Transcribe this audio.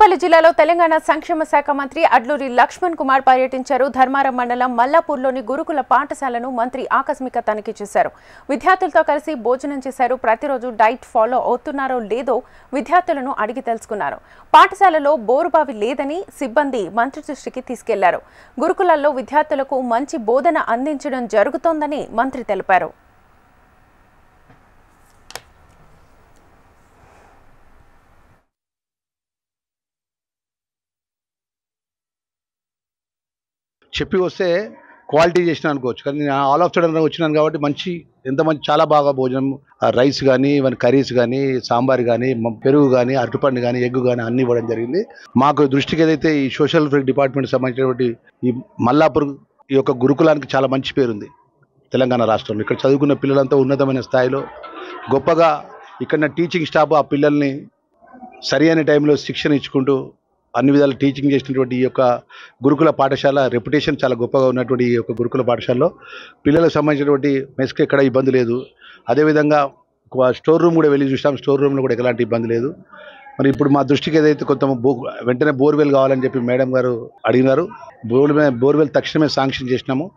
పెద్దపల్లి జిల్లాలో తెలంగాణ సంక్షేమ శాఖ మంత్రి అడ్లూరి లక్ష్మణ్ కుమార్ పర్యటించారు. ధర్మారం మండలం మల్లాపూర్లోని గురుకుల పాఠశాలను మంత్రి ఆకస్మిక తనిఖీ చేశారు. విద్యార్థులతో కలిసి భోజనం చేశారు. ప్రతిరోజు డైట్ ఫాలో అవుతున్నారో లేదో విద్యార్థులను అడిగి తెలుసుకున్నారు. పాఠశాలలో బోరుబావి లేదని సిబ్బంది మంత్రి దృష్టికి తీసుకెళ్లారు. గురుకులాల్లో విద్యార్థులకు మంచి బోధన అందించడం జరుగుతోందని మంత్రి తెలిపారు. చెప్పి వస్తే క్వాలిటీ చేసిన అనుకోవచ్చు, కానీ నేను ఆల్ ఆఫ్ సడన్ వచ్చినాను కాబట్టి మంచి చాలా బాగా భోజనం, రైస్ కానీ ఇవన్నీ కర్రీస్ కానీ సాంబార్ కానీ పెరుగు కానీ అరటిపండు కానీ ఎగ్ కానీ అన్నీ ఇవ్వడం జరిగింది. మాకు దృష్టికి ఏదైతే ఈ సోషల్ వెల్ఫేర్ డిపార్ట్మెంట్ సంబంధించినటువంటి ఈ మల్లాపూర్ ఈ యొక్క గురుకులానికి చాలా మంచి పేరుంది తెలంగాణ రాష్ట్రంలో. ఇక్కడ చదువుకున్న పిల్లలంతా ఉన్నతమైన స్థాయిలో గొప్పగా ఇక్కడ టీచింగ్ స్టాఫ్ ఆ పిల్లల్ని సరి అయిన టైంలో శిక్షణ ఇచ్చుకుంటూ అన్ని విధాలు టీచింగ్ చేసినటువంటి ఈ యొక్క గురుకుల పాఠశాల రెప్యుటేషన్ చాలా గొప్పగా ఉన్నటువంటి ఈ యొక్క గురుకుల పాఠశాలలో పిల్లలకు సంబంధించినటువంటి మెస్కి ఎక్కడ ఇబ్బంది లేదు. అదేవిధంగా స్టోర్ రూమ్ కూడా వెళ్ళి చూసాం, స్టోర్ రూమ్లో కూడా ఎలాంటి ఇబ్బంది లేదు. మరి ఇప్పుడు మా దృష్టికి ఏదైతే కొంత వెంటనే బోర్వెల్ కావాలని చెప్పి మేడం గారు అడిగినారు. బోర్వెల్ తక్షణమే శాంక్షన్ చేసినాము.